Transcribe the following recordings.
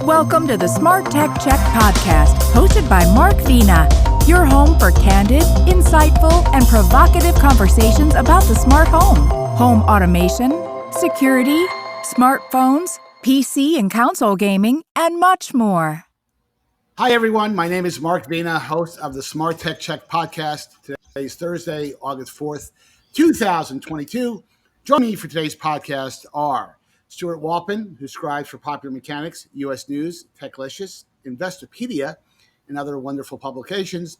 Welcome to the SmartTechCheck Podcast, hosted by Mark Vina, your home for candid, insightful, and provocative conversations about the smart home automation, security, smartphones, PC and console gaming, and much more. Hi, everyone. My name is Mark Vina, host of the SmartTechCheck Podcast. Today is Thursday, August 4th, 2022. Joining me for today's podcast are Stewart Wolpin, who scribes for Popular Mechanics, U.S. News, Techlicious, Investopedia, and other wonderful publications.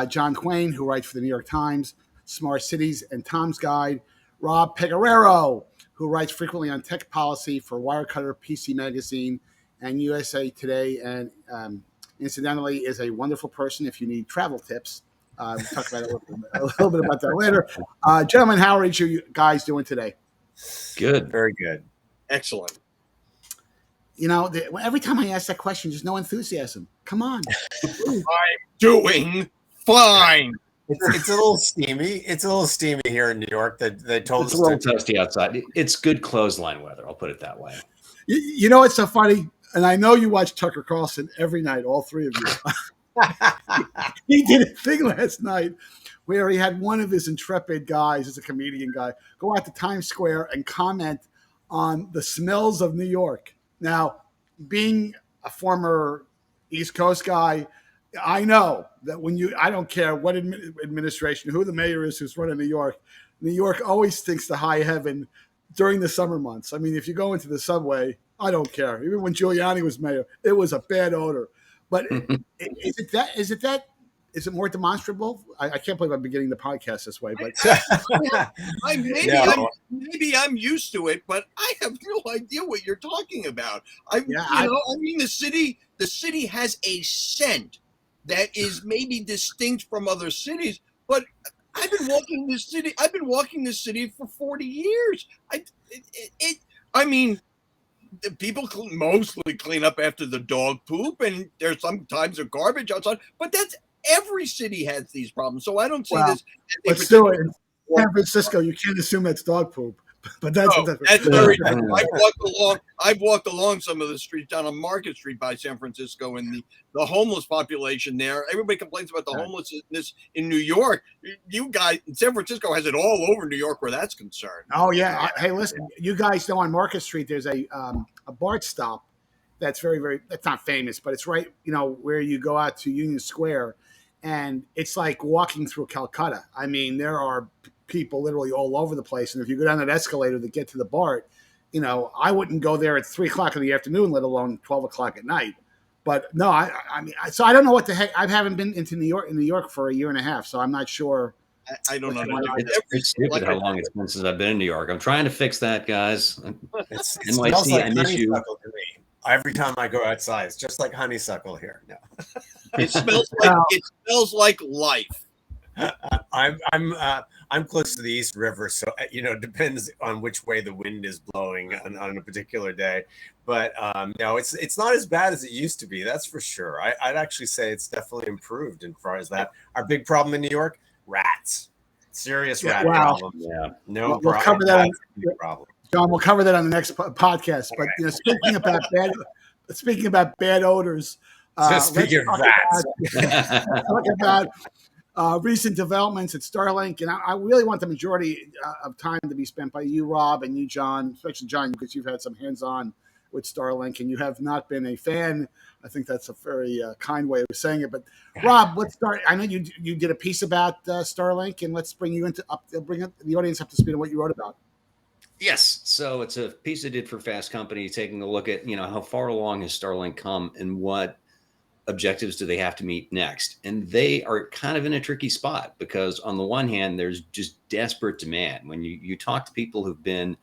John Quain, who writes for the New York Times, Smart Cities, and Tom's Guide. Rob Pegoraro, who writes frequently on tech policy for Wirecutter, PC Magazine, and USA Today, and incidentally is a wonderful person if you need travel tips. We'll talk about a little bit about that later. Gentlemen, how are each of you guys doing today? Good. Very good. Excellent. You know, every time I ask that question, there's no enthusiasm. Come on. I'm doing fine. It's a little steamy. It's a little steamy here in New York. They told us it's a little toasty outside. It's good clothesline weather. I'll put it that way. You know, it's so funny. And I know you watch Tucker Carlson every night, all three of you. He did a thing last night where he had one of his intrepid guys, as a comedian guy, go out to Times Square and comment on the smells of New York. Now, being a former East Coast guy, I know that I don't care what administration, who the mayor is who's running New York always stinks to high heaven during the summer months. I mean, if you go into the subway, I don't care. Even when Giuliani was mayor, it was a bad odor. But is it more demonstrable? I can't believe I'm beginning the podcast this way, but maybe I'm used to it, but I have no idea what you're talking about. The city has a scent that is maybe distinct from other cities, but I've been walking this city for 40 years. People mostly clean up after the dog poop, and there's sometimes a garbage outside, but every city has these problems. So I don't see this. Let's do it. In San Francisco, you can't assume that's dog poop, but that's very true. I've walked along some of the streets down on Market Street by San Francisco, and the homeless population there. Everybody complains about the homelessness in New York. You guys, San Francisco has it all over New York where that's concerned. Oh yeah. Hey, listen, you guys know on Market Street there's a BART stop that's very, very. That's not famous, but it's right. You know where you go out to Union Square, and it's like walking through Calcutta. I mean, there are people literally all over the place. And if you go down that escalator to get to the BART, you know, I wouldn't go there at 3:00 in the afternoon, let alone 12:00 at night. But no, I I don't know what the heck. I haven't been into New York for a year and a half, so I'm not sure. I don't know. It's stupid how long it's been since I've been in New York. I'm trying to fix that, guys. It smells like honeysuckle to me. Every time I go outside, it's just like honeysuckle here. No. It smells like life. I'm close to the East River, so it depends on which way the wind is blowing on a particular day. But no, it's not as bad as it used to be. That's for sure. I'd actually say it's definitely improved as far as that. Our big problem in New York: rats. Serious rat problem. Yeah, no we'll problem. Cover that. Problem. John, we'll cover that on the next podcast. But speaking about bad odors, speaking of rats, talk about recent developments at Starlink, and I really want the majority of time to be spent by you, Rob, and you, John, especially John, because you've had some hands-on with Starlink, and you have not been a fan. I think that's a very kind way of saying it. But Rob, let's start. I know you did a piece about Starlink, and let's bring the audience up to speed on what you wrote about. Yes. So it's a piece I did for Fast Company, taking a look at, how far along has Starlink come and what objectives do they have to meet next. And they are kind of in a tricky spot because on the one hand, there's just desperate demand. When you talk to people who've been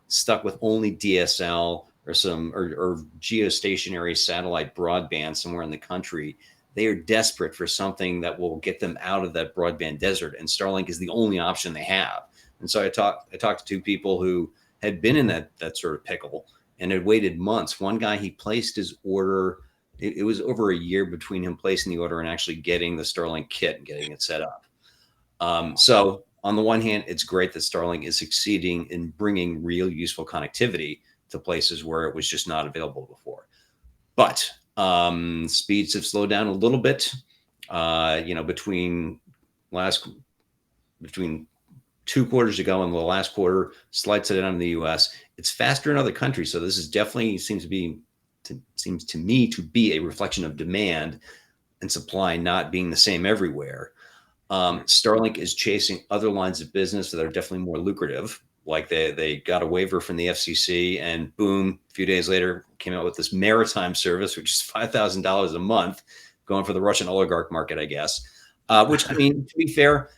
stuck with only DSL or geostationary satellite broadband somewhere in the country, they are desperate for something that will get them out of that broadband desert. And Starlink is the only option they have. And so I talked to two people who had been in that sort of pickle and had waited months. One guy, he placed his order. It was over a year between him placing the order and actually getting the Starlink kit and getting it set up. So on the one hand, it's great that Starlink is succeeding in bringing real useful connectivity to places where it was just not available before. But speeds have slowed down a little bit. Between 2 quarters ago and the last quarter, slight slowdown in the U.S. It's faster in other countries, so this is definitely seems to me to be a reflection of demand and supply not being the same everywhere. Starlink is chasing other lines of business that are definitely more lucrative. Like they got a waiver from the FCC, and boom, a few days later came out with this maritime service, which is $5,000 a month, going for the Russian oligarch market, I guess. Which, I mean, to be fair,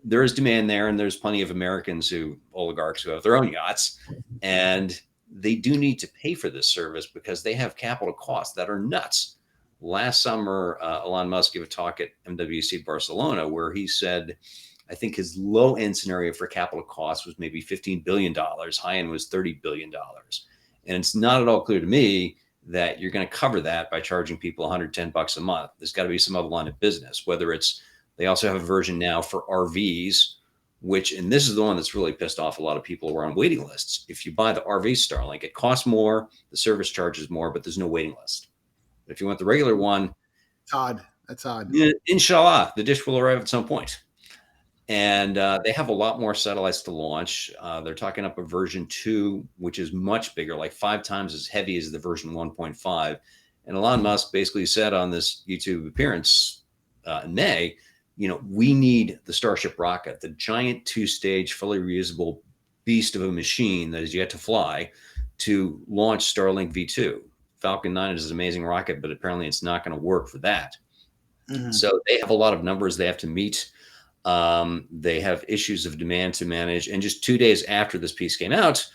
there is demand there, and there's plenty of Americans oligarchs who have their own yachts, and they do need to pay for this service because they have capital costs that are nuts. Last summer, Elon Musk gave a talk at MWC Barcelona where he said, I think his low end scenario for capital costs was maybe $15 billion. High end was $30 billion. And it's not at all clear to me that you're going to cover that by charging people $110 a month. There's got to be some other line of business, whether it's, they also have a version now for RVs, which, and this is the one that's really pissed off a lot of people who are on waiting lists. If you buy the RV Starlink, it costs more, the service charges more, but there's no waiting list. If you want the regular one, it's odd. That's odd. Inshallah, the dish will arrive at some point. And they have a lot more satellites to launch. They're talking up a version 2, which is much bigger, like 5 times as heavy as the version 1.5. And Elon Musk basically said on this YouTube appearance in May, we need the Starship rocket, the giant 2-stage, fully reusable beast of a machine that is yet to fly, to launch Starlink V2. Falcon 9 is an amazing rocket, but apparently it's not going to work for that. Mm-hmm. So they have a lot of numbers they have to meet. They have issues of demand to manage. And just 2 days after this piece came out,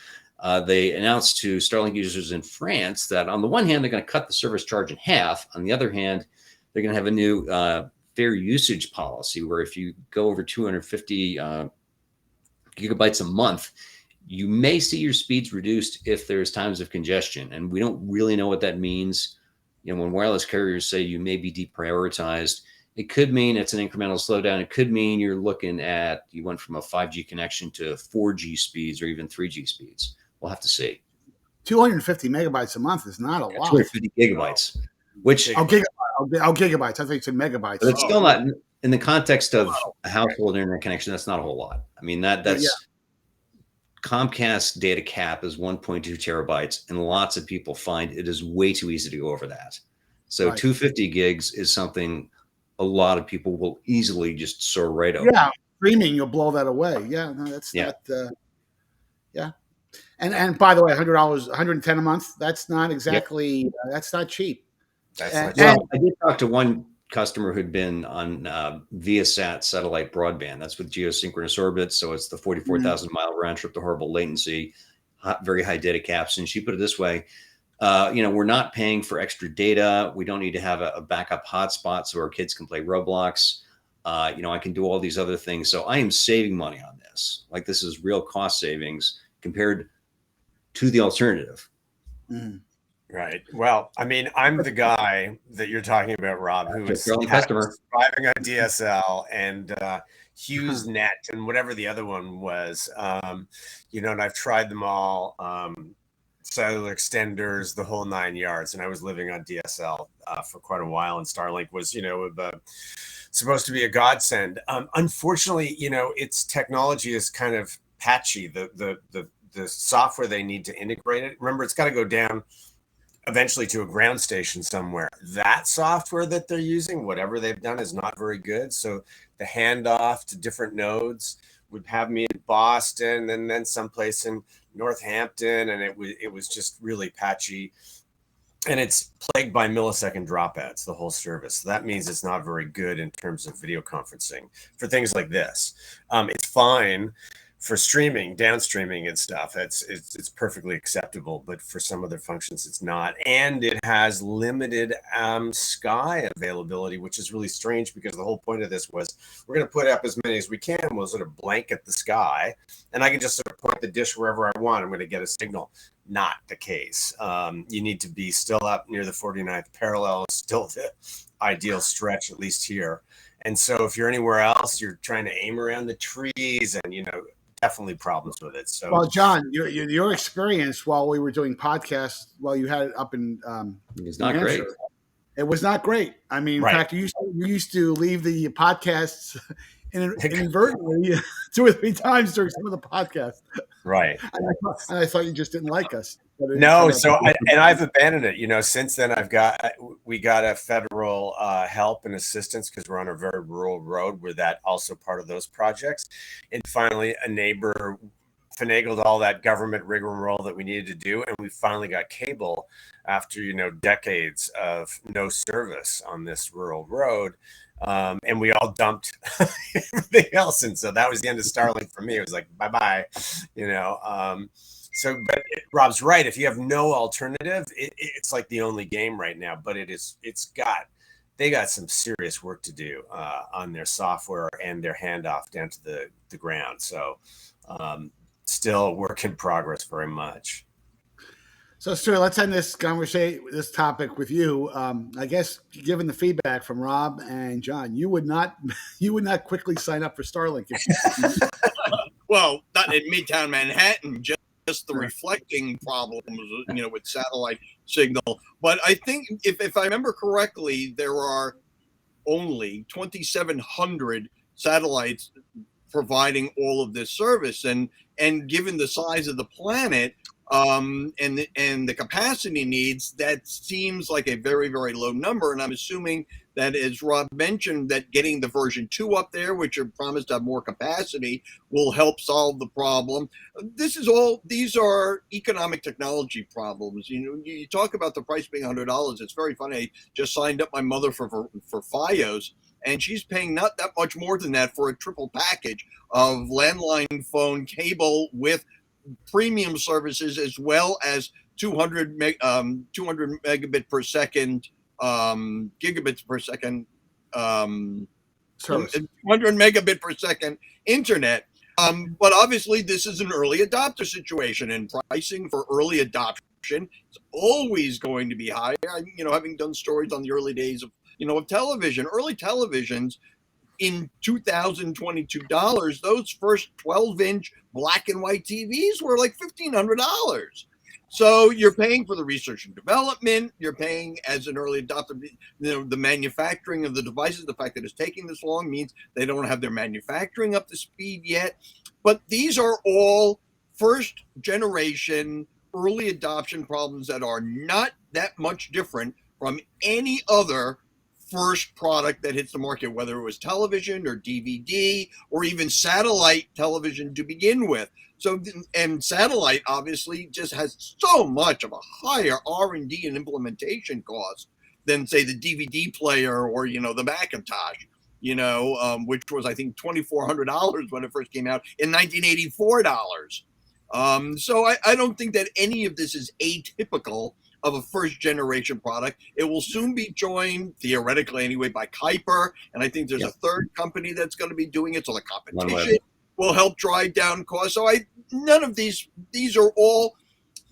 they announced to Starlink users in France that on the one hand, they're going to cut the service charge in half. On the other hand, they're going to have a new fair usage policy where if you go over 250 gigabytes a month, you may see your speeds reduced if there's times of congestion. And we don't really know what that means. When wireless carriers say you may be deprioritized, it could mean it's an incremental slowdown. It could mean you went from a 5G connection to 4G speeds or even 3G speeds. We'll have to see. 250 megabytes a month is not a lot. 250 gigabytes, which gigabytes. I think it's in megabytes. But it's still not in the context of a household internet connection. That's not a whole lot. I mean, that's Comcast data cap is 1.2 terabytes, and lots of people find it is way too easy to go over that. So 250 gigs is something a lot of people will easily just soar right over. Yeah, streaming, you'll blow that away. Yeah, no, that's not. And by the way, $100, $110 a month. That's not exactly. That's not cheap. I did talk to one customer who'd been on Viasat satellite broadband. That's with geosynchronous orbits, so it's the 44,000 mile round trip, the horrible latency, very high data caps. And she put it this way. We're not paying for extra data. We don't need to have a backup hotspot so our kids can play Roblox. I can do all these other things. So I am saving money on this. Like, this is real cost savings compared to the alternative. Mm. Right. Well, I mean, I'm the guy that you're talking about, Rob, who is customer driving on DSL and HughesNet and whatever the other one was. And I've tried them all. Cellular extenders, the whole 9 yards. And I was living on DSL for quite a while, and Starlink was, supposed to be a godsend. Unfortunately, its technology is kind of patchy. The software they need to integrate it. Remember, it's got to go down eventually to a ground station somewhere. That software that they're using, whatever they've done, is not very good. So the handoff to different nodes would have me in Boston and then someplace in Northampton, and it was just really patchy, and it's plagued by millisecond dropouts, the whole service. So that means it's not very good in terms of video conferencing for things like this. It's fine for streaming, downstreaming and stuff. It's perfectly acceptable, but for some other functions, it's not. And it has limited sky availability, which is really strange because the whole point of this was we're going to put up as many as we can. We'll sort of blanket the sky, and I can just sort of point the dish wherever I want. I'm going to get a signal. Not the case. You need to be still up near the 49th parallel, still the ideal stretch, at least here. And so if you're anywhere else, you're trying to aim around the trees and, definitely problems with it. So, well, John, your experience while we were doing podcasts, while you had it up in it was not great. It was not great. I mean, in fact, you used to leave the podcasts inadvertently 2 or 3 times during some of the podcasts. Right. And I thought you just didn't like us. No, I've abandoned it. Since then we got a federal help and assistance because we're on a very rural road where that also part of those projects. And finally, a neighbor finagled all that government rigmarole that we needed to do, and we finally got cable after decades of no service on this rural road. And we all dumped everything else, and so that was the end of Starlink for me. It was like bye. So, but Rob's right. If you have no alternative, it's like the only game right now. But they got some serious work to do on their software and their handoff down to the ground. So, still a work in progress, very much. So, Stuart, let's end this topic with you. I guess, given the feedback from Rob and John, you would not quickly sign up for Starlink. Well, not in Midtown Manhattan, just the reflecting problems, with satellite signal. But I think if I remember correctly, there are only 2,700 satellites providing all of this service, and given the size of the planet, and the capacity needs, that seems like a very, very low number. And I'm assuming that, as Rob mentioned, that getting the version 2 up there, which are promised to have more capacity, will help solve the problem. These are economic technology problems. You talk about the price being $100. It's very funny. I just signed up my mother for Fios, and she's paying not that much more than that for a triple package of landline phone, cable with premium services, as well as 200 megabit per second, gigabits per second, 200 megabit per second internet. But obviously this is an early adopter situation, and pricing for early adoption is always going to be high. Having done stories on the early days of television, early televisions in $2,022, those first 12-inch black and white TVs were like $1,500. So you're paying for the research and development. You're paying as an early adopter. The manufacturing of the devices, the fact that it's taking this long means they don't have their manufacturing up to speed yet. But these are all first generation early adoption problems that are not that much different from any other first product that hits the market, whether it was television or DVD or even satellite television to begin with. So, and satellite obviously just has so much of a higher R&D and implementation cost than, say, the DVD player or, the Macintosh, which was, I think, $2,400 when it first came out in $1,984. So I don't think that any of this is atypical of a first generation product. It will soon be joined, theoretically anyway, by Kuiper, and I think there's a third company that's going to be doing it, so the competition will help drive down costs. So none of these are all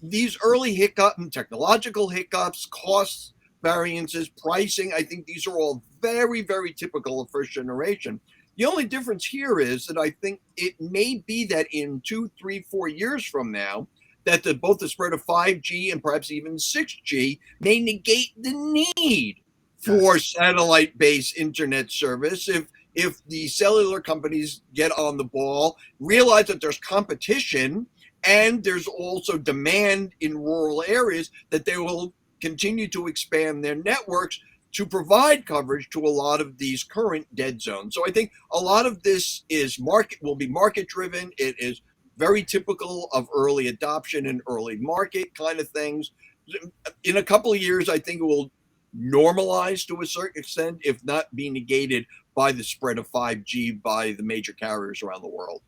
these early hiccup and technological hiccups, cost variances, pricing. I think these are all very, very typical of first generation. The only difference here is that I think it may be that in 2, 3, 4 years from now, that both the spread of 5G and perhaps even 6G may negate the need for satellite-based internet service if the cellular companies get on the ball, realize that there's competition and there's also demand in rural areas, that they will continue to expand their networks to provide coverage to a lot of these current dead zones. So I think a lot of this will be market-driven. It is very typical of early adoption and early market kind of things. In a couple of years, I think it will normalize to a certain extent, if not be negated by the spread of 5G by the major carriers around the world.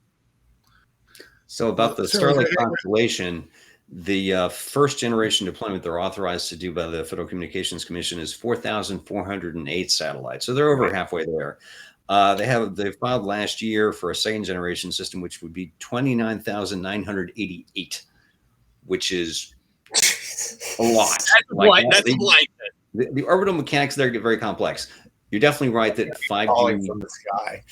So about the Starlink constellation, the first generation deployment they're authorized to do by the Federal Communications Commission is 4,408 satellites. So they're over halfway there. They filed last year for a second generation system, which would be 29,988, which is a lot. That's a blanket. The orbital mechanics there get very complex. You're definitely right that 5G from the sky.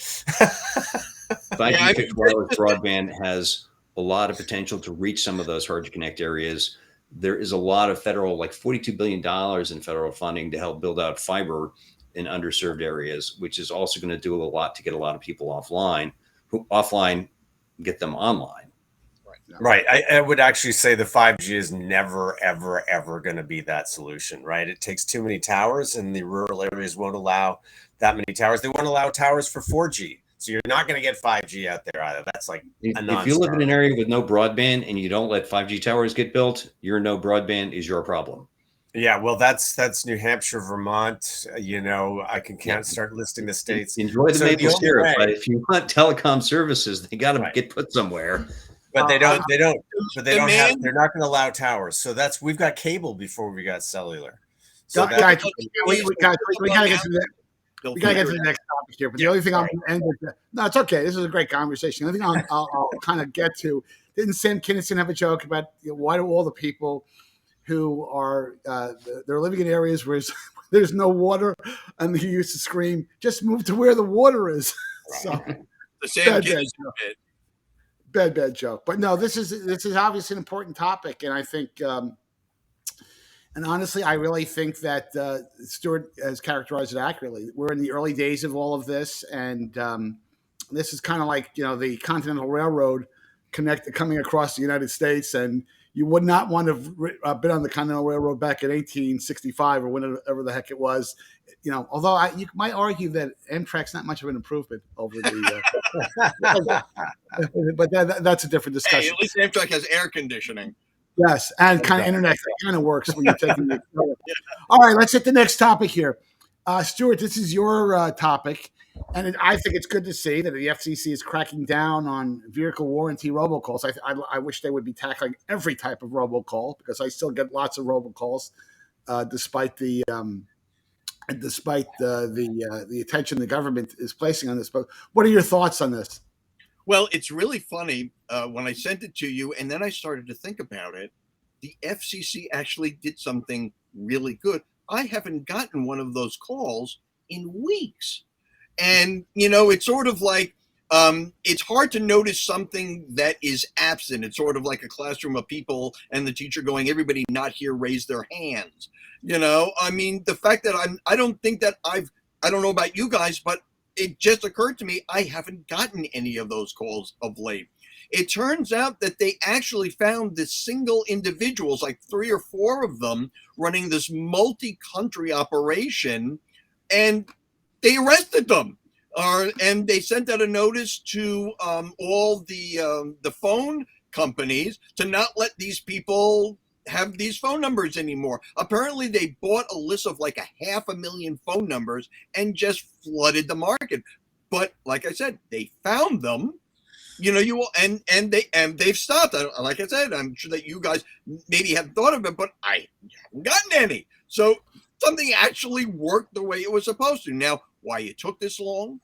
5G fixed wireless broadband has a lot of potential to reach some of those hard to connect areas. There is a lot of federal, like $42 billion in federal funding to help build out fiber in underserved areas, which is also going to do a lot to get a lot of people offline, get them online. Right. I would actually say the 5G is never, ever, ever going to be that solution, right? It takes too many towers, and the rural areas won't allow that many towers. They won't allow towers for 4G. So you're not going to get 5G out there either. That's like if you live in an area with no broadband and you don't let 5G towers get built, your no broadband is your problem. Yeah, well, that's New Hampshire, Vermont. I can't start listing the states. Enjoy the maple syrup, but if you want telecom services, they got to get put somewhere. But they don't. They're not going to allow towers. So we've got cable before we got cellular. So we got to get to that. We got to get to the next topic here. But the only thing I'm end with, no, it's okay. This is a great conversation. The only thing I'll kind of get to, didn't Sam Kinison have a joke about why do all the people who are they're living in areas where there's no water, and he used to scream, "Just move to where the water is." So the Sam Kinison bit. Bad joke. But no, this is obviously an important topic, and I think. And honestly, I really think that Stewart has characterized it accurately. We're in the early days of all of this, and this is kind of like the Continental Railroad coming across the United States, and you would not want to have been on the Continental Railroad back in 1865 or whenever the heck it was. Although you might argue that Amtrak's not much of an improvement over the, but that's a different discussion. Hey, at least Amtrak has air conditioning. Yes, and kind of internet kind of works when you're taking the. All right, let's hit the next topic here. Stewart, this is your topic, and I think it's good to see that the FCC is cracking down on vehicle warranty robocalls. I wish they would be tackling every type of robocall, because I still get lots of robocalls, despite the attention the government is placing on this. But what are your thoughts on this? Well, it's really funny when I sent it to you, and then I started to think about it. The FCC actually did something really good. I haven't gotten one of those calls in weeks. And, it's sort of like it's hard to notice something that is absent. It's sort of like a classroom of people and the teacher going, everybody not here, raise their hands. The fact that I don't think that I don't know about you guys, but it just occurred to me, I haven't gotten any of those calls of late. It turns out that they actually found this single individuals, like 3 or 4 of them, running this multi-country operation, and they arrested them. And they sent out a notice to all the phone companies to not let these people have these phone numbers anymore. Apparently they bought a list of like 500,000 phone numbers and just flooded the market. But like I said, they found them, and they've stopped. Like I said, I'm sure that you guys maybe have thought of it, but I haven't gotten any. So something actually worked the way it was supposed to. Now, why it took this long,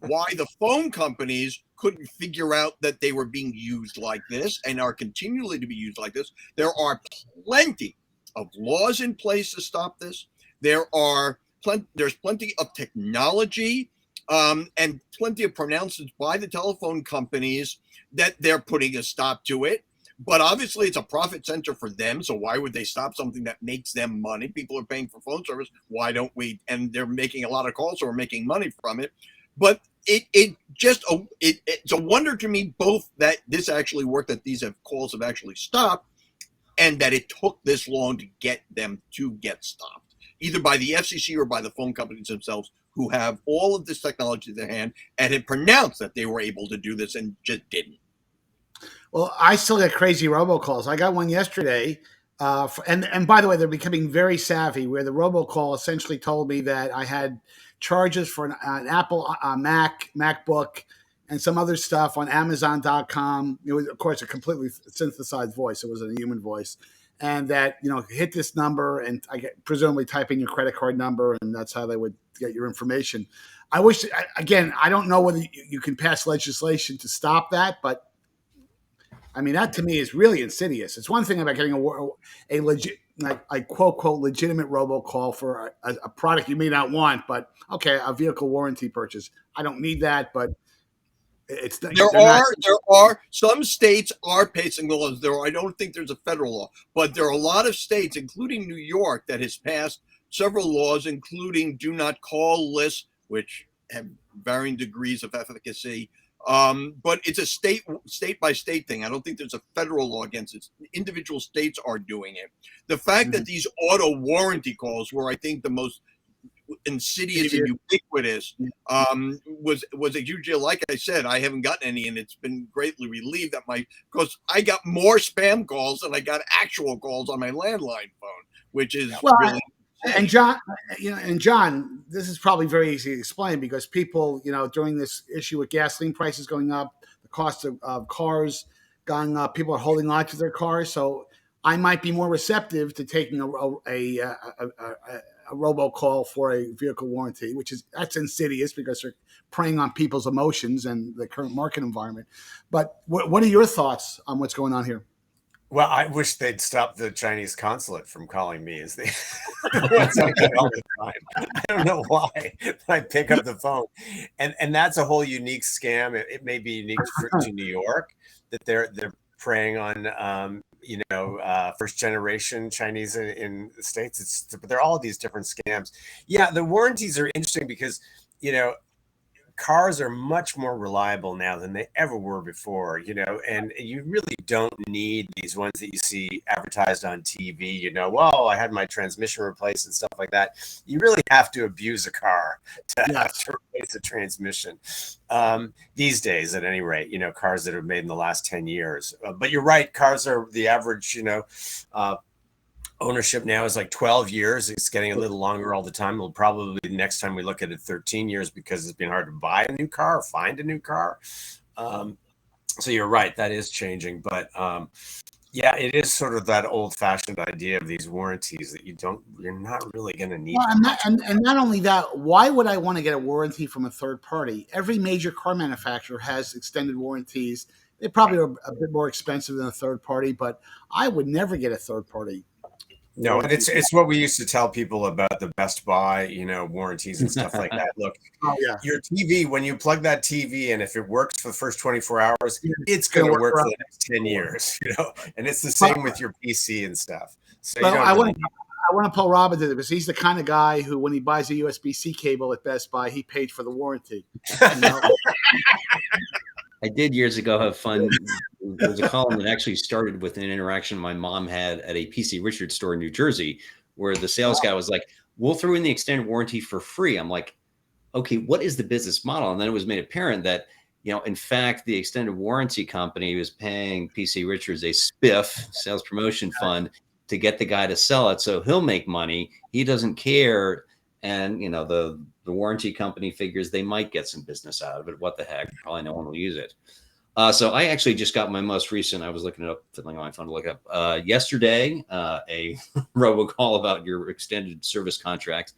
why the phone companies couldn't figure out that they were being used like this and are continually to be used like this. There are plenty of laws in place to stop this. There's plenty of technology and plenty of pronouncements by the telephone companies that they're putting a stop to it. But obviously it's a profit center for them. So why would they stop something that makes them money? People are paying for phone service. Why don't we? And they're making a lot of calls, so we're making money from it. But it's a wonder to me both that this actually worked, that these calls have actually stopped, and that it took this long to get them to get stopped, either by the FCC or by the phone companies themselves, who have all of this technology in their hand and had pronounced that they were able to do this and just didn't. Well, I still get crazy robocalls. I got one yesterday. And by the way, they're becoming very savvy, where the robocall essentially told me that I had charges for an Apple MacBook and some other stuff on Amazon.com. It was, of course, a completely synthesized voice. It wasn't a human voice. And that, hit this number, and presumably type in your credit card number, and that's how they would get your information. I wish, again, I don't know whether you can pass legislation to stop that, but that to me is really insidious. It's one thing about getting a legit, like quote legitimate robocall for a product you may not want, but okay, a vehicle warranty purchase. I don't need that, but There are some states are passing laws. I don't think there's a federal law, but there are a lot of states, including New York, that has passed several laws, including do not call lists, which have varying degrees of efficacy. But it's a state by state thing. I don't think there's a federal law against it. Individual states are doing it. The fact that these auto warranty calls were, I think, the most insidious and ubiquitous was a huge deal. Like I said, I haven't gotten any, and it's been greatly relieved that because I got more spam calls than I got actual calls on my landline phone, which is really. And John, this is probably very easy to explain because people, during this issue with gasoline prices going up, the cost of cars going up, people are holding on to their cars. So I might be more receptive to taking a robocall for a vehicle warranty, that's insidious because they're preying on people's emotions and the current market environment. But what are your thoughts on what's going on here? Well, I wish they'd stop the Chinese consulate from calling me as they want something all the time. I don't know why. I pick up the phone, and that's a whole unique scam. It may be unique to New York that they're preying on first generation Chinese in the States. But there are all these different scams. Yeah, the warranties are interesting because cars are much more reliable now than they ever were before, and you really don't need these ones that you see advertised on TV, well, I had my transmission replaced and stuff like that. You really have to abuse a car to have to replace the transmission. These days, at any rate, cars that are made in the last 10 years. But you're right, cars are the average, ownership now is like 12 years. It's getting a little longer all the time. It'll probably next time we look at it 13 years because it's been hard to buy a new car or find a new car. So you're right, that is changing. But it is sort of that old-fashioned idea of these warranties that you're not really going to need. Well, and not only that, why would I want to get a warranty from a third party? Every major car manufacturer has extended warranties. They probably are a bit more expensive than a third party, but I would never get a third party. No, and it's what we used to tell people about the Best Buy, warranties and stuff like that. Look, your TV, when you plug that TV in, if it works for the first 24 hours, it's going to work for the next 10 years, and it's the same with your PC and stuff. So I want to pull Rob into it because he's the kind of guy who, when he buys a USB-C cable at Best Buy, he paid for the warranty. I did years ago have fun. There was a column that actually started with an interaction my mom had at a PC Richards store in New Jersey, where the sales guy was like, we'll throw in the extended warranty for free. I'm like, okay, what is the business model? And then it was made apparent that, in fact, the extended warranty company was paying PC Richards a spiff, sales promotion fund, to get the guy to sell it. So he'll make money. He doesn't care. And, the warranty company figures they might get some business out of it. What the heck? Probably no one will use it. So I actually just got my most recent, I was looking it up, fiddling on my phone to look up yesterday, a robocall about your extended service contract.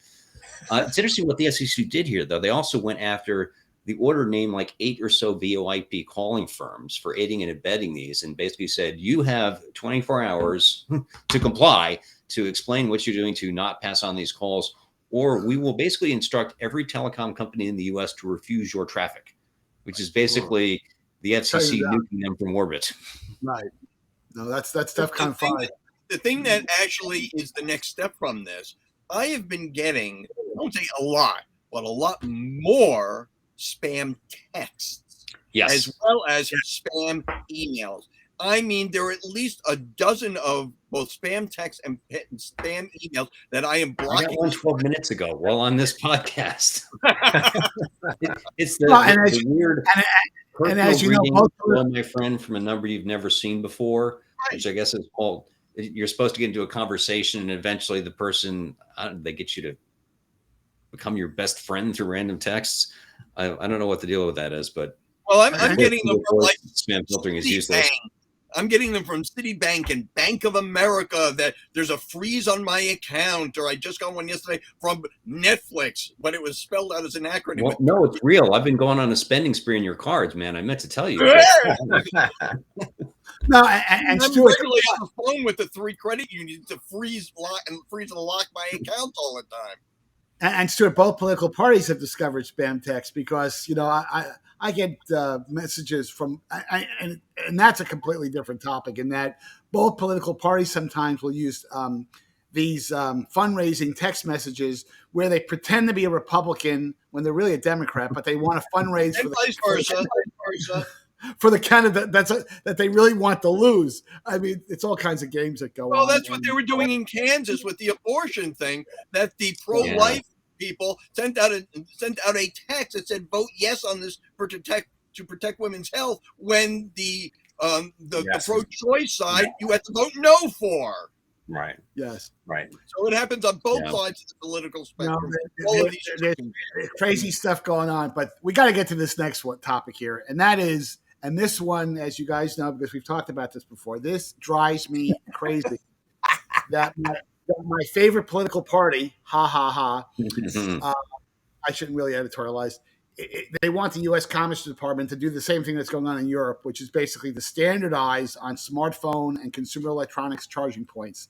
It's interesting what the SEC did here, though. They also went after the order named like 8 or so VoIP calling firms for aiding and abetting these, and basically said, you have 24 hours to comply, to explain what you're doing to not pass on these calls, or we will basically instruct every telecom company in the U.S. to refuse your traffic, which is basically the FCC nuking them from orbit. Right. No, that's kind of fun. The thing that actually is the next step from this, I have been getting, I won't say a lot, but a lot more spam texts, as well as spam emails. I mean, there are at least a dozen of both spam texts and spam emails that I am blocking. I got one 12 minutes ago while on this podcast. It's the weird. And as you know, my friend from a number you've never seen before, which I guess is called. You're supposed to get into a conversation, and eventually the person they get you to become your best friend through random texts. I don't know what the deal with that is, but I'm getting them from like spam filtering is useless. I'm getting them from Citibank and Bank of America that there's a freeze on my account, or I just got one yesterday from Netflix, but it was spelled out as an acronym. Well, no, it's real. I've been going on a spending spree in your cards, man. I meant to tell you. No, and I'm Stewart, regularly on the phone with the 3 credit unions to freeze and lock my accounts all the time. And Stewart, both political parties have discovered spam text because, I get messages from, and that's a completely different topic. In that both political parties sometimes will use these fundraising text messages where they pretend to be a Republican when they're really a Democrat, but they want to fundraise for for the candidate that they really want to lose. I mean, it's all kinds of games that go on. Well, that's what they were doing in Kansas with the abortion thing, that the pro-life people sent out a text that said, vote yes on this to protect women's health, when the pro-choice side, you had to vote no for. Right. Yes. Right. So it happens on both sides of the political spectrum. There's crazy stuff going on, but we got to get to this next topic here, and that is, and this one, as you guys know, because we've talked about this before, this drives me crazy. that my favorite political party, I shouldn't really editorialize. They want the U.S. Commerce Department to do the same thing that's going on in Europe, which is basically to standardize on smartphone and consumer electronics charging points.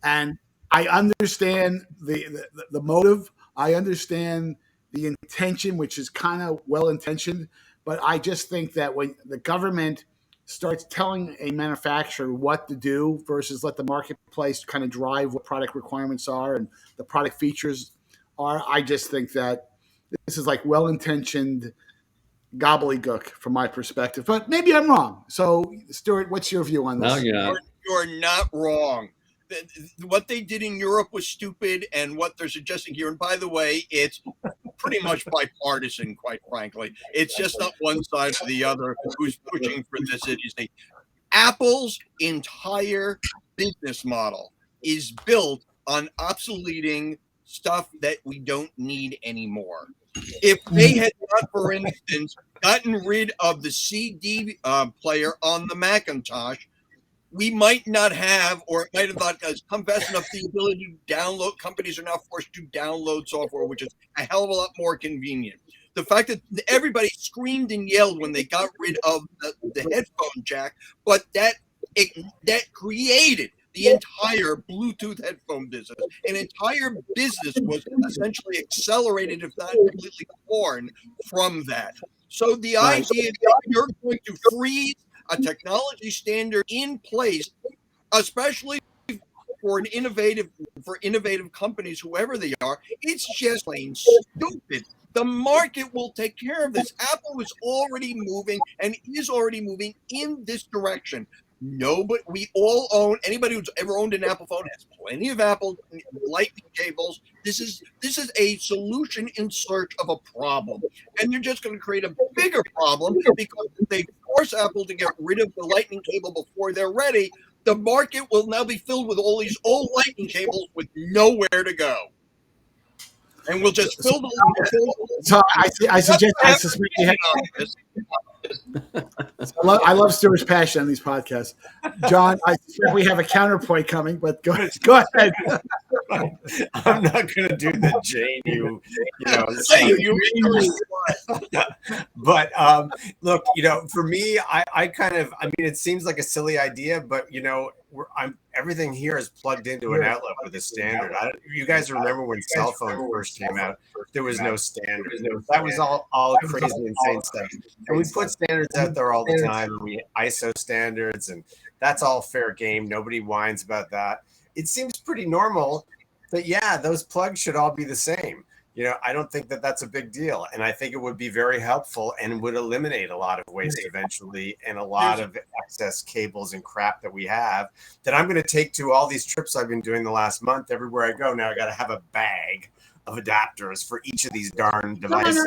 And I understand the motive. I understand the intention, which is kind of well-intentioned. But I just think that when the government starts telling a manufacturer what to do versus let the marketplace kind of drive what product requirements are and the product features are, I just think that this is like well-intentioned gobbledygook from my perspective. But maybe I'm wrong. So, Stewart, what's your view on this? No, you're not. You're not wrong. What they did in Europe was stupid, and what they're suggesting here, and by the way, it's pretty much bipartisan, quite frankly. It's just not one side or the other who's pushing for this idiocy. Apple's entire business model is built on obsoleting stuff that we don't need anymore. If they had not, for instance, gotten rid of the CD player on the Macintosh, we might not have, or it might have not come fast enough, the ability to download. Companies are now forced to download software, which is a hell of a lot more convenient. The fact that everybody screamed and yelled when they got rid of the headphone jack, but that created the entire Bluetooth headphone business. An entire business was essentially accelerated, if not completely born from that. So the idea that you're going to freeze a technology standard in place, especially for innovative companies, whoever they are, it's just plain stupid. The market will take care of this. Apple is already moving and is already moving in this direction. No, but we all own. Anybody who's ever owned an Apple phone has plenty of Apple Lightning cables. This is a solution in search of a problem, and you're just going to create a bigger problem because if they force Apple to get rid of the Lightning cable before they're ready, the market will now be filled with all these old Lightning cables with nowhere to go, and we'll just fill the. So I suspect you have. I love Stewart's passion on these podcasts. John, I suspect we have a counterpoint coming, but go ahead. I'm not going to do the Jane But look, for me, I mean, it seems like a silly idea, but everything here is plugged into an outlet with a standard. You guys remember when cell phones first came out? There was no standard. That was all crazy, insane stuff. And we put standards out there all the time. We ISO standards, and that's all fair game. Nobody whines about that. It seems pretty normal that, those plugs should all be the same. I don't think that that's a big deal. And I think it would be very helpful and would eliminate a lot of waste eventually and a lot of excess cables and crap that we have that I'm going to take to all these trips I've been doing the last month. Everywhere I go now, I got to have a bag of adapters for each of these darn devices.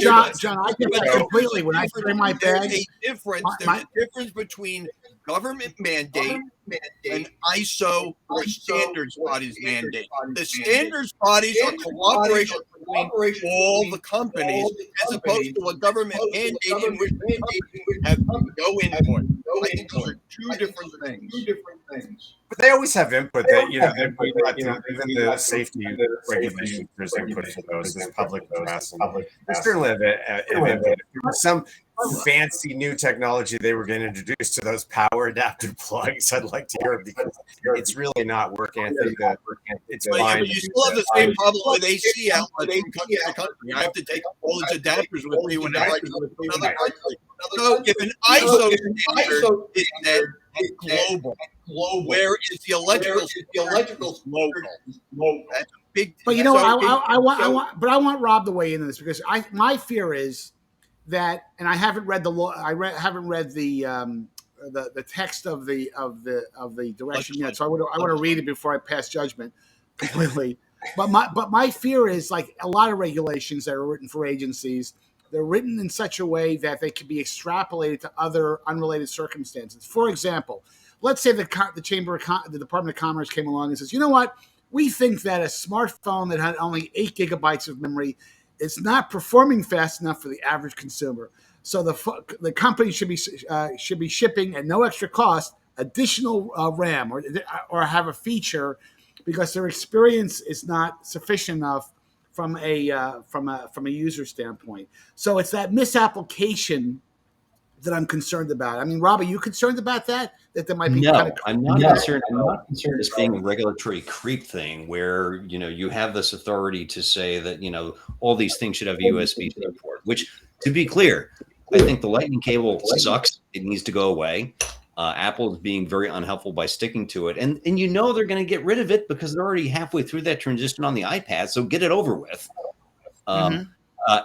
John, I get that completely. When I carry my bag, there's a difference between government mandate and ISO or standards bodies mandate. The standards bodies are cooperation between all the companies as opposed to a government mandate in which the companies have no input. I think those are two different things. But they always have input. That even the safety regulations, there's input for those. There's public press. There's certainly input. If there was some fancy new technology they were going to introduce to those power adapter plugs. I'd like to hear it because it's really not working. I think that it's fine. But you still have the same problem with AC outlets from country to country. I have to take all these adapters with me whenever I go to another country. So if an ISO standard is that global, where is the electrical local? That's a big. But you know, I want Rob to weigh into this because my fear is that, and I haven't read the law. Haven't read the text of the direction yet. So I want to read it before I pass judgment completely. But my fear is, like a lot of regulations that are written for agencies, they're written in such a way that they can be extrapolated to other unrelated circumstances. For example, let's say the Department of Commerce came along and says, you know what, we think that a smartphone that had only 8 gigabytes of memory is not performing fast enough for the average consumer. So the company should be shipping at no extra cost additional RAM or have a feature because their experience is not sufficient enough from a user standpoint. So it's that misapplication that I'm concerned about. I mean, Rob, are you concerned about that? That there might be I'm not concerned. I'm not concerned as being a regulatory creep thing where, you have this authority to say that, all these things should have USB support, which, to be clear, I think the lightning cable sucks. It needs to go away. Apple is being very unhelpful by sticking to it. And they're going to get rid of it because they're already halfway through that transition on the iPad. So get it over with. And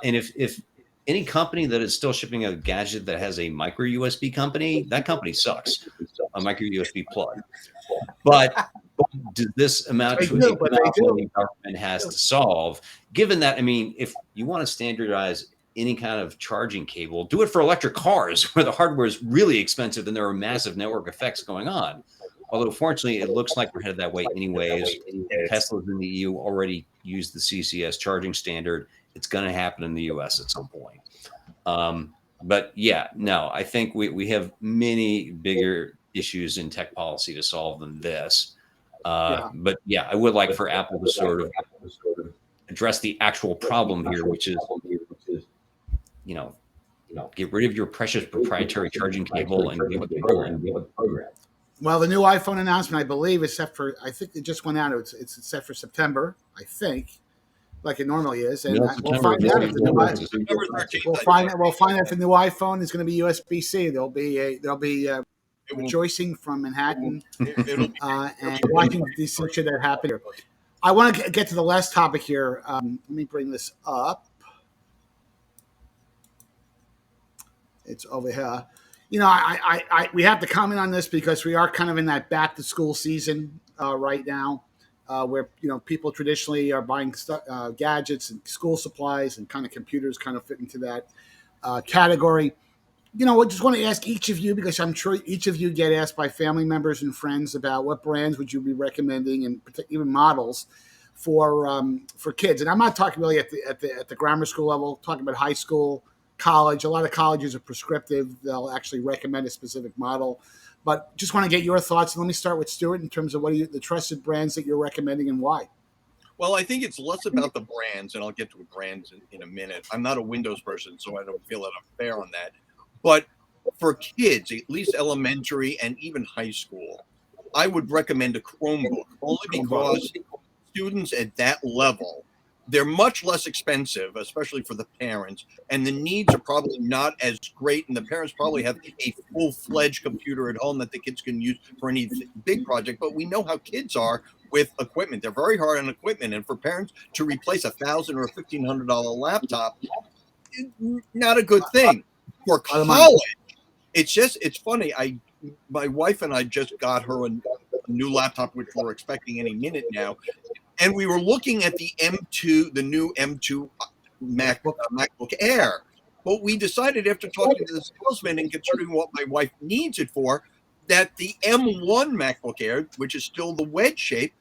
if any company that is still shipping a gadget that has a micro USB company, that company sucks. A micro USB plug. But does this amount to a problem the government has to solve? Given that, if you want to standardize any kind of charging cable, do it for electric cars where the hardware is really expensive and there are massive network effects going on. Although, fortunately, it looks like we're headed that way anyways. Tesla's in the EU already used the CCS charging standard. It's going to happen in the US at some point. But I think we have many bigger issues in tech policy to solve than this. But I would like for Apple to sort of address the actual problem here, which is, get rid of your precious proprietary charging cable and get with the program. Well, the new iPhone announcement, I believe, is set for, I think it just went out. It's set for September, I think, like it normally is. And we'll find out if the new iPhone is going to be USB-C. There'll be rejoicing from Manhattan and watching these things that happen here. I want to get to the last topic here. Let me bring this up. It's over here. We have to comment on this because we are kind of in that back to school season right now, where people traditionally are buying gadgets and school supplies, and kind of computers kind of fit into that category. I just want to ask each of you, because I'm sure each of you get asked by family members and friends about what brands would you be recommending, and even models for kids. And I'm not talking really at the grammar school level. Talking about high school, college. A lot of colleges are prescriptive. They'll actually recommend a specific model. But just want to get your thoughts. And let me start with Stewart in terms of what are the trusted brands that you're recommending and why. Well, I think it's less about the brands, and I'll get to brands in a minute. I'm not a Windows person, so I don't feel that I'm fair on that. But for kids, at least elementary and even high school, I would recommend a Chromebook, only because students at that level, they're much less expensive, especially for the parents, and the needs are probably not as great, and the parents probably have a full-fledged computer at home that the kids can use for any big project. But we know how kids are with equipment. They're very hard on equipment, and for parents to replace $1,000 or $1,500 laptop, not a good thing. For college, it's funny. My wife and I just got her a new laptop, which we're expecting any minute now. And we were looking at the new M2 MacBook Air. But we decided, after talking to the salesman and considering what my wife needs it for, that the M1 MacBook Air, which is still the wedge shape,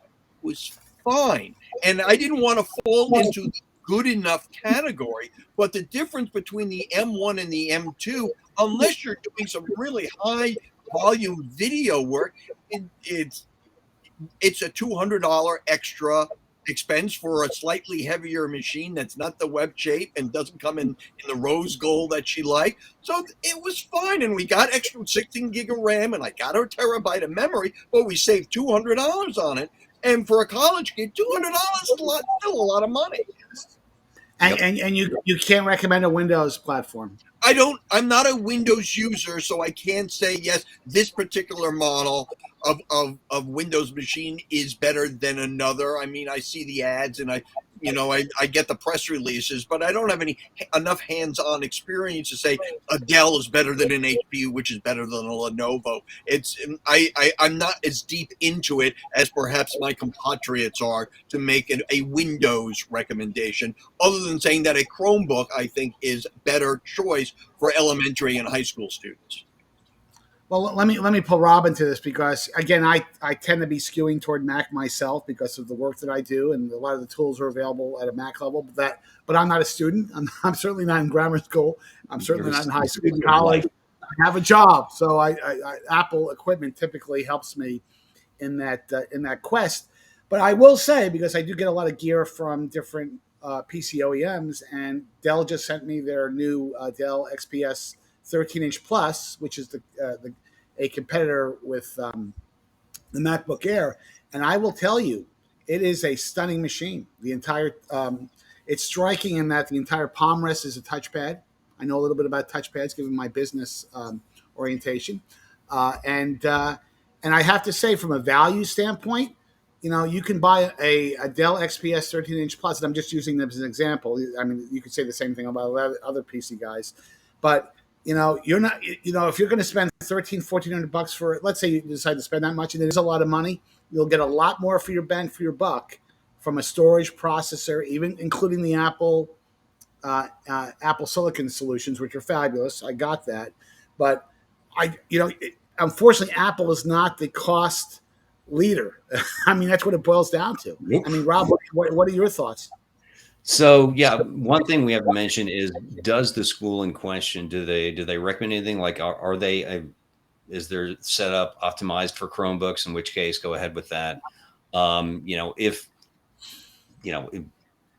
was fine. And I didn't want to fall into the good enough category. But the difference between the M1 and the M2, unless you're doing some really high volume video work, it's a $200 extra expense for a slightly heavier machine that's not the web shape and doesn't come in the rose gold that she liked. So it was fine. And we got extra 16 gig of RAM and I got her terabyte of memory, but we saved $200 on it. And for a college kid, $200 is still a lot of money. And you can't recommend a Windows platform. I'm not a Windows user, so I can't say, yes, this particular model of Windows machine is better than another. I mean, I see the ads and I get the press releases, but I don't have enough hands-on experience to say a Dell is better than an HP, which is better than a Lenovo. I'm not as deep into it as perhaps my compatriots are to make a Windows recommendation, other than saying that a Chromebook, I think, is better choice for elementary and high school students. Well, let me pull Rob into this because, again, I tend to be skewing toward Mac myself because of the work that I do, and a lot of the tools are available at a Mac level. But I'm not a student. I'm certainly not in grammar school. I'm certainly not in high school, college. I have a job, so I Apple equipment typically helps me in that quest. But I will say, because I do get a lot of gear from different PC OEMs, and Dell just sent me their new Dell XPS 13-inch Plus, which is a competitor with the MacBook Air, and I will tell you, it is a stunning machine. The entire it's striking in that the entire palm rest is a touchpad. I know a little bit about touchpads given my business orientation, and I have to say, from a value standpoint, you can buy a Dell XPS 13-inch Plus, and I'm just using them as an example. I mean, you could say the same thing about other PC guys, but you're not, if you're going to spend $1,400 for it, let's say you decide to spend that much, and it is a lot of money, you'll get a lot more for your bang for your buck from a storage processor, even including the Apple Silicon solutions, which are fabulous. I got that. But unfortunately, Apple is not the cost leader. I mean, that's what it boils down to. Nope. I mean, Rob, what are your thoughts? So, yeah, one thing we have to mention is, does the school in question, do they recommend anything? Like, is their setup optimized for Chromebooks? In which case, go ahead with that.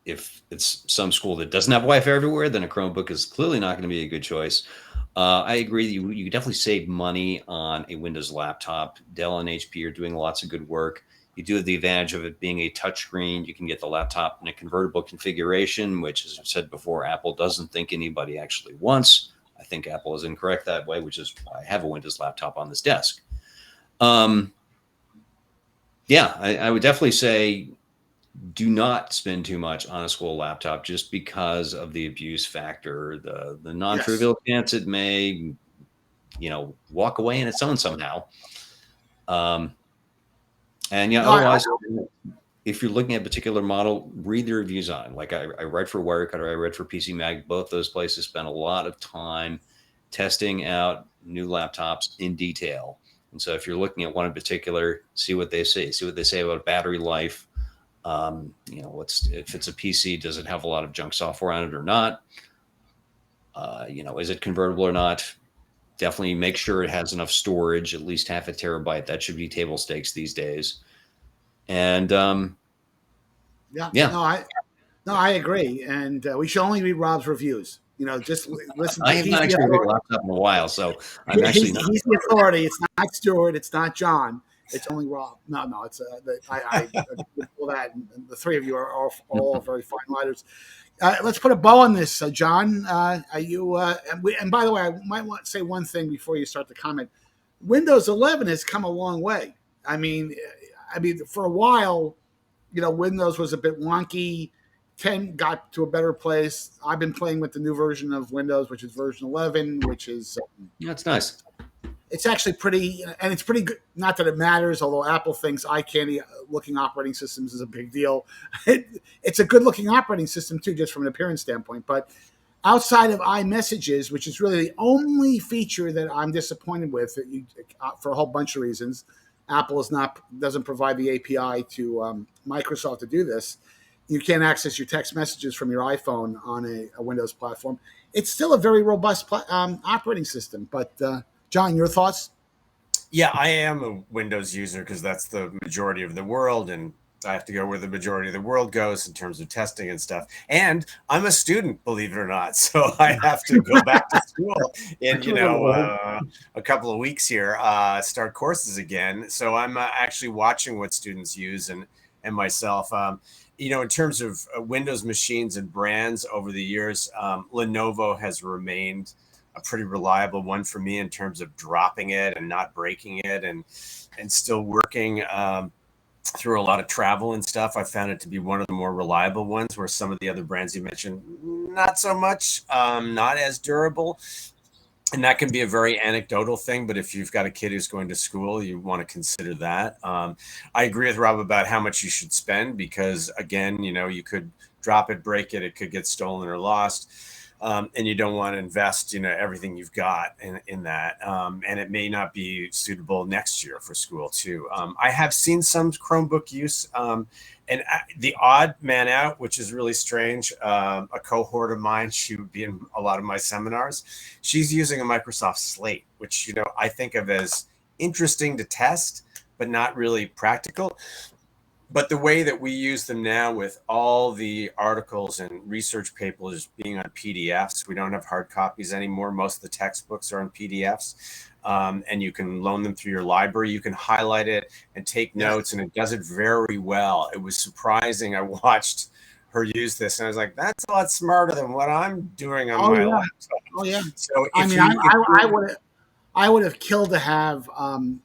If it's some school that doesn't have Wi-Fi everywhere, then a Chromebook is clearly not going to be a good choice. I agree. You definitely save money on a Windows laptop. Dell and HP are doing lots of good work. You do have the advantage of it being a touchscreen. You can get the laptop in a convertible configuration, which, as I've said before, Apple doesn't think anybody actually wants. I think Apple is incorrect that way, which is why I have a Windows laptop on this desk. I would definitely say do not spend too much on a school laptop just because of the abuse factor, the non-trivial chance it may, walk away in its own somehow. Otherwise, if you're looking at a particular model, read the reviews on it. Like I read for Wirecutter, I read for PC Mag. Both those places spend a lot of time testing out new laptops in detail. And so if you're looking at one in particular, see what they say. See what they say about battery life. If it's a PC, does it have a lot of junk software on it or not? Is it convertible or not? Definitely make sure it has enough storage, at least half a terabyte. That should be table stakes these days. And I agree. And we should only read Rob's reviews. Just listen. I have not actually read a laptop in a while, so I'm actually not. He's the authority. It's not Stewart. It's not John. It's only Rob. No. It's I all that. And the three of you are all very fine writers. Let's put a bow on this, John. Are you? And by the way, I might want to say one thing before you start the comment. Windows 11 has come a long way. I mean, for a while, Windows was a bit wonky. 10 got to a better place. I've been playing with the new version of Windows, which is version 11, which is it's nice. It's actually pretty, and it's pretty good. Not that it matters, although Apple thinks eye candy looking operating systems is a big deal. It's a good looking operating system too, just from an appearance standpoint. But outside of iMessages, which is really the only feature that I'm disappointed with, for a whole bunch of reasons, Apple doesn't provide the API to Microsoft to do this. You can't access your text messages from your iPhone on a Windows platform. It's still a very robust operating system. But John, your thoughts? Yeah, I am a Windows user because that's the majority of the world, and I have to go where the majority of the world goes in terms of testing and stuff. And I'm a student, believe it or not. So I have to go back to school in, a couple of weeks here, start courses again. So I'm actually watching what students use and myself. In terms of Windows machines and brands over the years, Lenovo has remained a pretty reliable one for me in terms of dropping it and not breaking it and still working. Through a lot of travel and stuff, I found it to be one of the more reliable ones, where some of the other brands you mentioned, not so much, not as durable. And that can be a very anecdotal thing, but if you've got a kid who's going to school, you want to consider that. I agree with Rob about how much you should spend, because again, you could drop it, break it, it could get stolen or lost. And you don't want to invest, everything you've got in that. And it may not be suitable next year for school too. I have seen some Chromebook use, and the odd man out, which is really strange. A cohort of mine, she would be in a lot of my seminars. She's using a Microsoft Slate, which, I think of as interesting to test, but not really practical. But the way that we use them now, with all the articles and research papers being on PDFs, we don't have hard copies anymore. Most of the textbooks are on PDFs, and you can loan them through your library. You can highlight it and take notes, and it does it very well. It was surprising. I watched her use this, and I was like, that's a lot smarter than what I'm doing on my laptop. Oh, yeah. So I would have killed to have an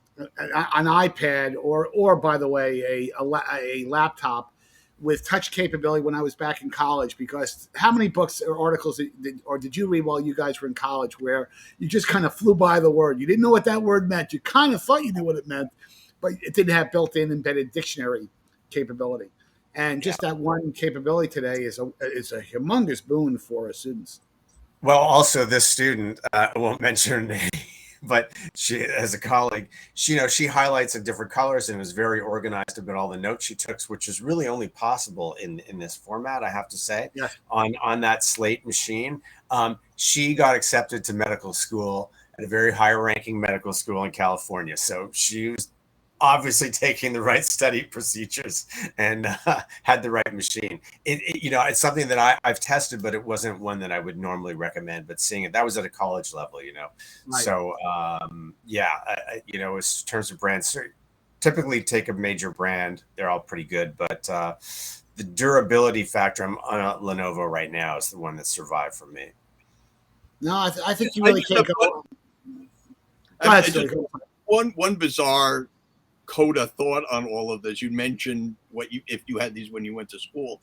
iPad or by the way, a laptop with touch capability when I was back in college, because how many books or articles did you read while you guys were in college where you just kind of flew by the word? You didn't know what that word meant. You kind of thought you knew what it meant, but it didn't have built-in embedded dictionary capability. And just that one capability today is a humongous boon for our students. Well, also this student, I won't mention her name, but she, as a colleague, she highlights in different colors and was very organized about all the notes she took, which is really only possible in this format, I have to say, on that Slate machine. She got accepted to medical school at a very high-ranking medical school in California. So she was obviously taking the right study procedures and had the right machine. It's something that I've tested, but it wasn't one that I would normally recommend. But seeing it, that was at a college level, Right. So in terms of brands, typically take a major brand. They're all pretty good, but the durability factor on Lenovo right now is the one that survived for me. No, I think you really can't go. One bizarre coda thought on all of this. You mentioned if you had these when you went to school.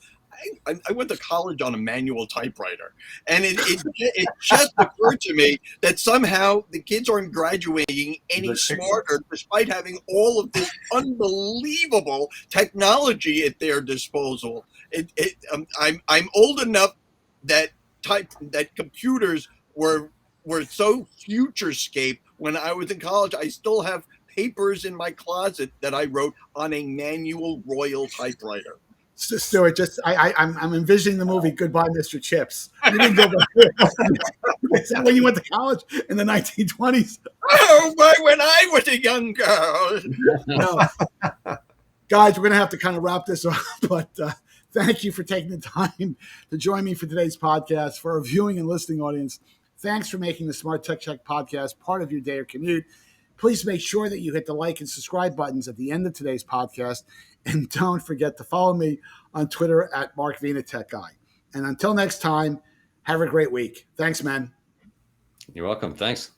I went to college on a manual typewriter, and it just occurred to me that somehow the kids aren't graduating any smarter, despite having all of this unbelievable technology at their disposal. I'm old enough that computers were so futurescape when I was in college. I still have papers in my closet that I wrote on a manual Royal typewriter. Stewart, I'm envisioning the movie Goodbye, Mr. Chips. You didn't go back. Is that when you went to college in the 1920s? Oh, boy, when I was a young girl. No. Guys, we're going to have to kind of wrap this up, but thank you for taking the time to join me for today's podcast. For our viewing and listening audience, thanks for making the Smart Tech Check podcast part of your day or commute. Please make sure that you hit the like and subscribe buttons at the end of today's podcast. And don't forget to follow me on Twitter at MarkVinaTechGuy. And until next time, have a great week. Thanks, man. You're welcome. Thanks.